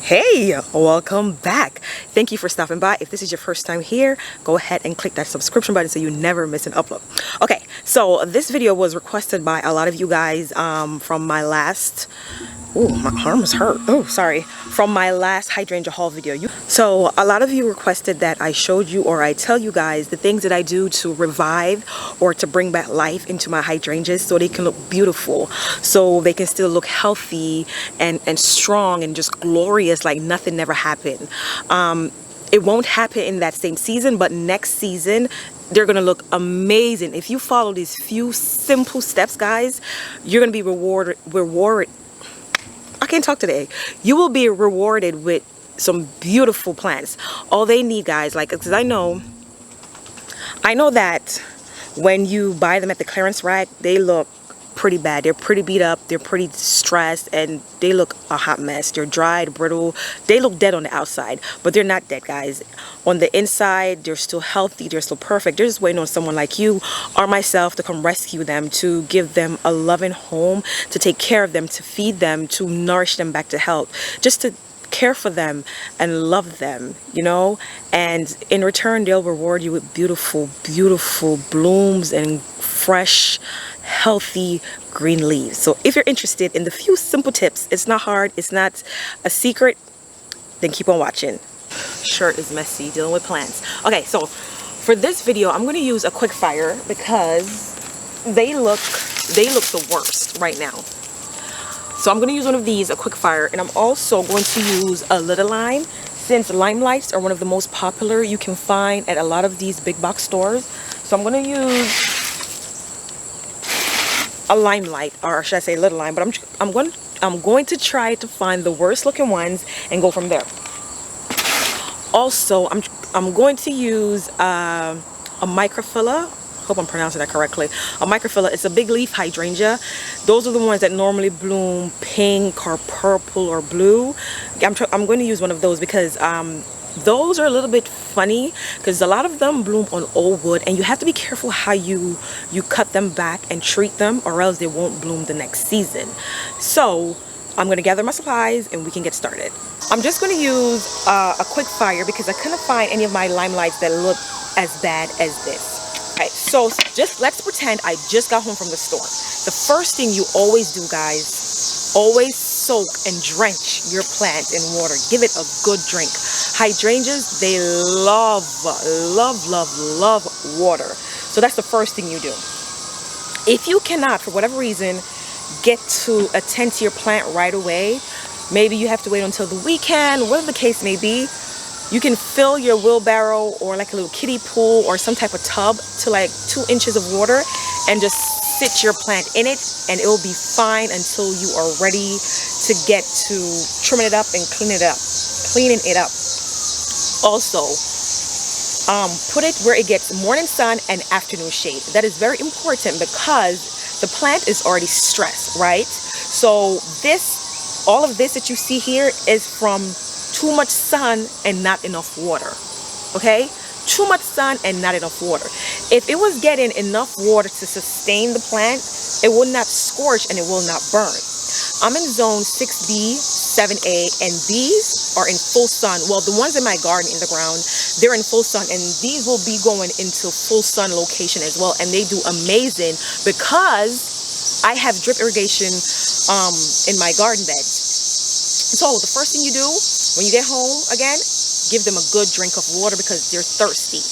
Hey, welcome back. Thank you for stopping by. If this is your first time here, go ahead and click that subscription button so you never miss an upload. Okay, so this video was requested by a lot of you guys from my last my arm is hurt. Oh, sorry. From my last hydrangea haul video. So a lot of you requested that I showed you or I tell you guys the things that I do to revive or to bring back life into my hydrangeas so they can look beautiful, so they can still look healthy and strong and just glorious like nothing never happened. It won't happen in that same season, but next season they're gonna look amazing. If you follow these few simple steps, guys, you're gonna be rewarded. I can't talk today. You will be rewarded with some beautiful plants. All they need, guys, like, because I know that when you buy them at the clearance rack, they look pretty bad. They're pretty beat up, they're pretty stressed, and they look a hot mess. They're dried, brittle, they look dead on the outside, but they're not dead, guys. On the inside, they're still healthy, they're still perfect. They're just waiting on someone like you or myself to come rescue them, to give them a loving home, to take care of them, to feed them, to nourish them back to health, just to care for them and love them, you know. And in return, they'll reward you with beautiful blooms and fresh, healthy green leaves. So if you're interested in the few simple tips, it's not hard, it's not a secret, then keep on watching. Shirt is messy dealing with plants. Okay, so for this video I'm going to use a quick fire because they look the worst right now. So I'm going to use one of these, a quick fire, and I'm also going to use a little lime, since lime lights are one of the most popular you can find at a lot of these big box stores. So I'm going to use a lime light, or should I say little lime, but I'm going to try to find the worst looking ones and go from there. Also, I'm going to use a microfiller. Hope I'm pronouncing that correctly. A microfiller. It's a big leaf hydrangea. Those are the ones that normally bloom pink or purple or blue. I'm going to use one of those because those are a little bit funny because a lot of them bloom on old wood, and you have to be careful how you cut them back and treat them, or else they won't bloom the next season. So I'm going to gather my supplies and we can get started. I'm just going to use a quick fire because I couldn't find any of my lime lights that look as bad as this. Alright, so just let's pretend I just got home from the store. The first thing you always do, guys, always soak and drench your plant in water. Give it a good drink. Hydrangeas, they love water. So that's the first thing you do. If you cannot, for whatever reason, get to attend to your plant right away, maybe you have to wait until the weekend, whatever the case may be, you can fill your wheelbarrow or like a little kiddie pool or some type of tub to like 2 inches of water and just sit your plant in it, and it will be fine until you are ready to get to trimming it up and cleaning it up. Also, put it where it gets morning sun and afternoon shade. That is very important because the plant is already stressed, right? So all of this that you see here is from too much sun and not enough water. Okay, too much sun and not enough water. If it was getting enough water to sustain the plant, it will not scorch and it will not burn. I'm in zone 6B, 7A, and these are in full sun. Well, the ones in my garden in the ground, they're in full sun, and these will be going into full sun location as well, and they do amazing because I have drip irrigation in my garden beds. So the first thing you do when you get home again, give them a good drink of water because they're thirsty.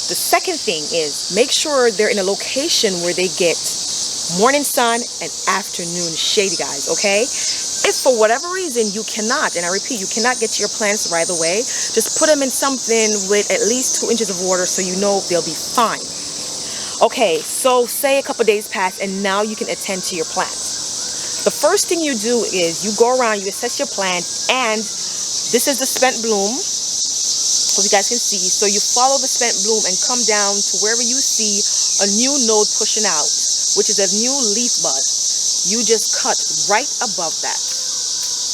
The second thing is make sure they're in a location where they get morning sun and afternoon shade, guys, okay? If for whatever reason you cannot, and I repeat, you cannot get to your plants right away, just put them in something with at least 2 inches of water so you know they'll be fine. Okay, so say a couple days pass and now you can attend to your plants. The first thing you do is you go around, you assess your plant, and this is the spent bloom. Hope you guys can see. So you follow the spent bloom and come down to wherever you see a new node pushing out, which is a new leaf bud. You just cut right above that,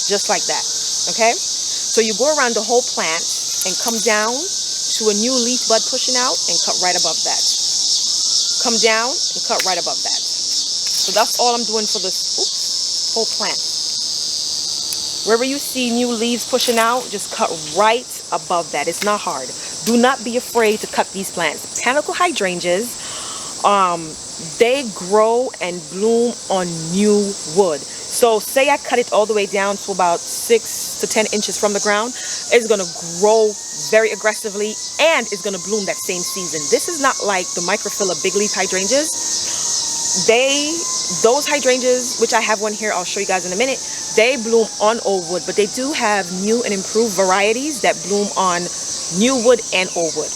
just like that. Okay? So you go around the whole plant and come down to a new leaf bud pushing out and cut right above that. Come down and cut right above that. So that's all I'm doing for this whole plant. Wherever you see new leaves pushing out, just cut right above that. It's not hard. Do not be afraid to cut these plants. Botanical hydrangeas, they grow and bloom on new wood. So say I cut it all the way down to about 6 to 10 inches from the ground, it's going to grow very aggressively and it's going to bloom that same season. This is not like the microphylla big leaf hydrangeas. Those hydrangeas, which I have one here, I'll show you guys in a minute, they bloom on old wood, but they do have new and improved varieties that bloom on new wood and old wood.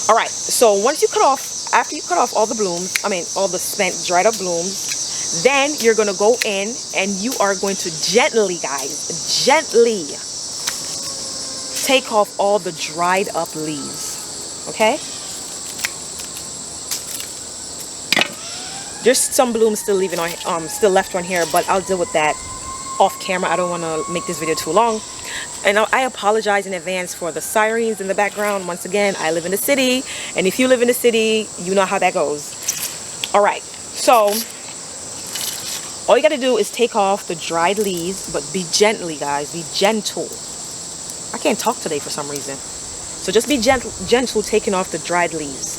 All right, so once you cut off, after you cut off all the blooms, all the spent dried up blooms, then you're going to go in and you are going to gently, guys, gently take off all the dried up leaves. Okay? There's some blooms still left on here, but I'll deal with that off camera. I don't want to make this video too long. And I apologize in advance for the sirens in the background. Once again, I live in the city, and if you live in the city, you know how that goes. All right, so all you got to do is take off the dried leaves, but be gently, guys. Be gentle. I can't talk today for some reason. So just be gentle taking off the dried leaves.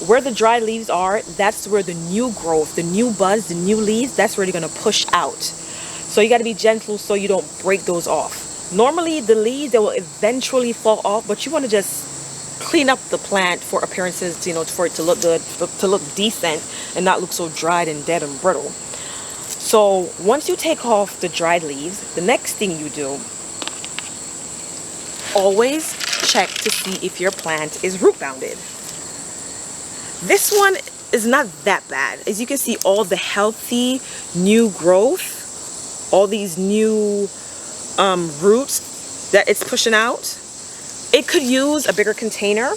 Where the dried leaves are, that's where the new growth, the new buds, the new leaves, that's where they're going to push out. So you got to be gentle so you don't break those off. Normally the leaves, they will eventually fall off, but you want to just clean up the plant for appearances, you know, for it to look good, to look decent and not look so dried and dead and brittle. So once you take off the dried leaves, the next thing you do, always check to see if your plant is root bounded. This one is not that bad. As you can see, all the healthy new growth, all these new roots that it's pushing out. It could use a bigger container,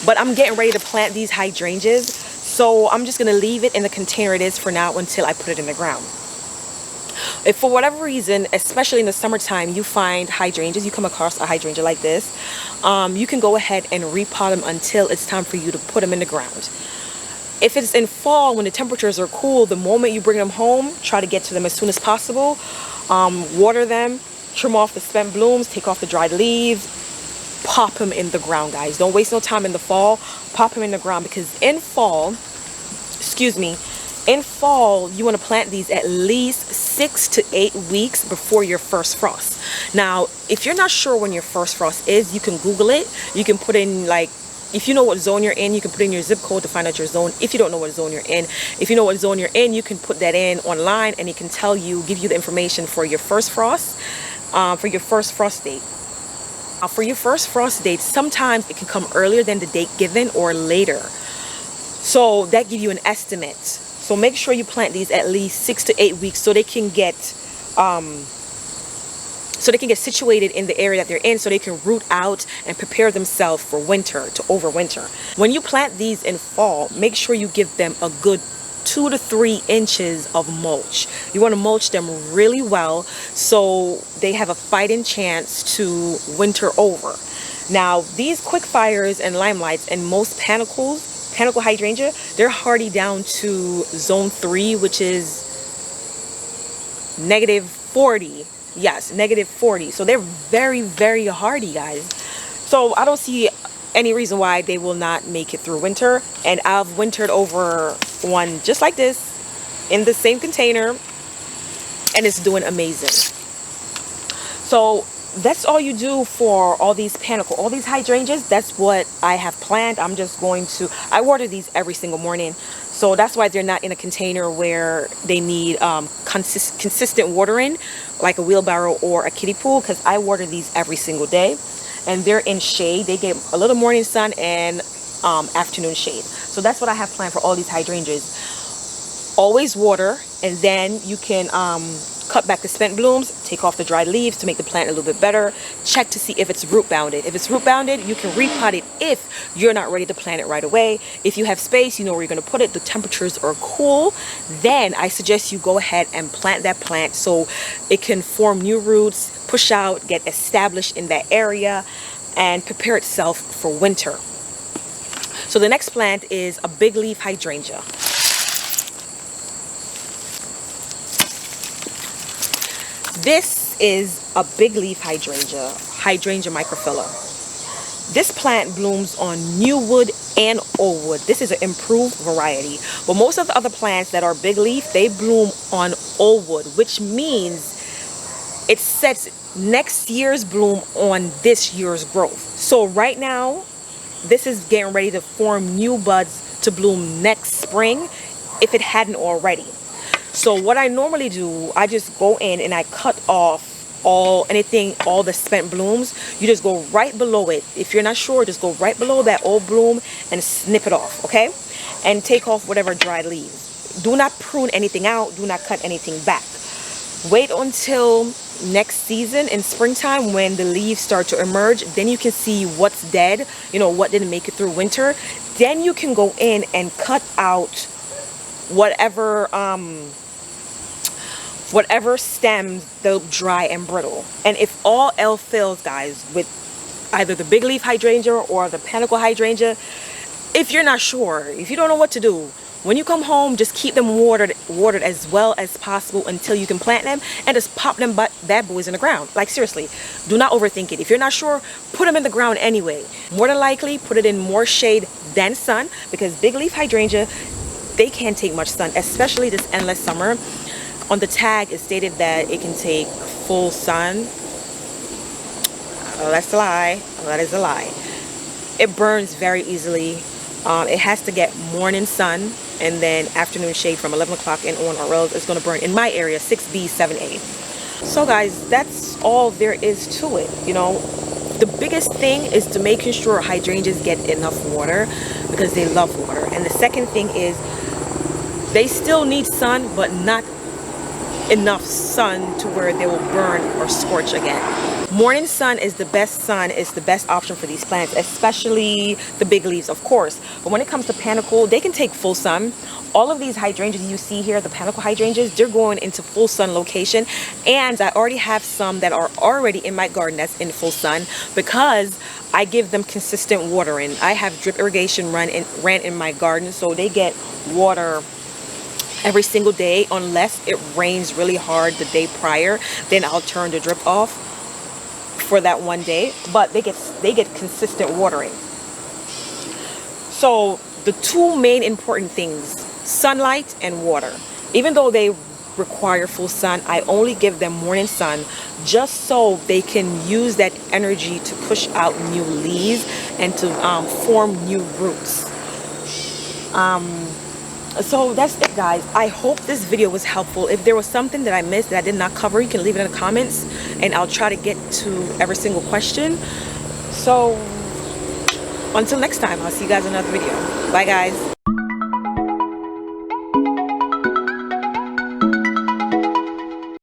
but I'm getting ready to plant these hydrangeas, so I'm just going to leave it in the container it is for now until I put it in the ground. If for whatever reason, especially in the summertime, you find hydrangeas, you come across a hydrangea like this, you can go ahead and repot them until it's time for you to put them in the ground. If it's in fall, when the temperatures are cool, the moment you bring them home, try to get to them as soon as possible. Water them, trim off the spent blooms, take off the dried leaves, pop them in the ground, guys. Don't waste no time in the fall. Pop them in the ground, because in fall, in fall, you want to plant these at least 6 to 8 weeks before your first frost. Now, if you're not sure when your first frost is, you can Google it. You can put in, like, if you know what zone you're in, you can put in your zip code to find out your zone. If you don't know what zone you're in, if you know what zone you're in, you can put that in online and it can tell you, give you the information for your first frost, for your first frost date. For your first frost date, sometimes it can come earlier than the date given or later. So that gives you an estimate. So make sure you plant these at least 6 to 8 weeks so they can get situated in the area that they're in, so they can root out and prepare themselves for winter, to overwinter. When you plant these in fall, make sure you give them a good 2 to 3 inches of mulch. You want to mulch them really well so they have a fighting chance to winter over. Now, these quick fires and limelights and most panicle hydrangea, they're hardy down to zone 3, which is -40. Yes, -40. So they're very, very hardy, guys. So I don't see any reason why they will not make it through winter. And I've wintered over one just like this in the same container, and it's doing amazing. So that's all you do for all these hydrangeas. That's what I have planned. I'm just going to, I water these every single morning. So that's why they're not in a container where they need consistent watering, like a wheelbarrow or a kiddie pool, because I water these every single day. And they're in shade. They get a little morning sun and afternoon shade. So that's what I have planned for all these hydrangeas. Always water, and then you can cut back the spent blooms, take off the dried leaves to make the plant a little bit better. Check to see if it's root bounded. If it's root bounded, you can repot it if you're not ready to plant it right away. If you have space, you know where you're going to put it, the temperatures are cool, then I suggest you go ahead and plant that plant so it can form new roots, push out, get established in that area, and prepare itself for winter. So the next plant is a big leaf hydrangea. This is a big leaf hydrangea microphylla. This plant blooms on new wood and old wood. This is an improved variety. But most of the other plants that are big leaf, they bloom on old wood, which means it sets next year's bloom on this year's growth. So right now, this is getting ready to form new buds to bloom next spring if it hadn't already. So what I normally do, I just go in and I cut off all the spent blooms. You just go right below it. If you're not sure, just go right below that old bloom and snip it off, okay? And take off whatever dried leaves. Do not prune anything out. Do not cut anything back. Wait until next season in springtime when the leaves start to emerge. Then you can see what's dead, you know, what didn't make it through winter. Then you can go in and cut out whatever stems they'll dry and brittle. And if all else fails, guys, with either the big leaf hydrangea or the panicle hydrangea, if you're not sure, if you don't know what to do, when you come home, just keep them watered as well as possible until you can plant them, and just pop them bad boys in the ground. Like, seriously, do not overthink it. If you're not sure, put them in the ground anyway. More than likely, put it in more shade than sun, because big leaf hydrangea, they can't take much sun, especially this endless summer. On the tag, it stated that it can take full sun. That's a lie. That is a lie. It burns very easily. It has to get morning sun and then afternoon shade from 11 o'clock and on, or else it's going to burn. In my area, 6B, 7A. So guys, that's all there is to it. You know, the biggest thing is to making sure hydrangeas get enough water, because they love water. And the second thing is they still need sun, but not enough sun to where they will burn or scorch again. Morning sun is the best option for these plants, especially the big leaves, of course. But when it comes to panicle, they can take full sun. All of these hydrangeas you see here, the panicle hydrangeas, they're going into full sun location. And I already have some that are already in my garden that's in full sun, because I give them consistent watering. I have drip irrigation ran in my garden, so they get water every single day, unless it rains really hard the day prior. Then I'll turn the drip off for that one day, but they get consistent watering. So the two main important things, sunlight and water. Even though they require full sun, I only give them morning sun, just so they can use that energy to push out new leaves and to form new roots. So that's it, guys. I hope this video was helpful. If there was something that I missed that I did not cover, you can leave it in the comments and I'll try to get to every single question. So until next time, I'll see you guys in another video. Bye, guys.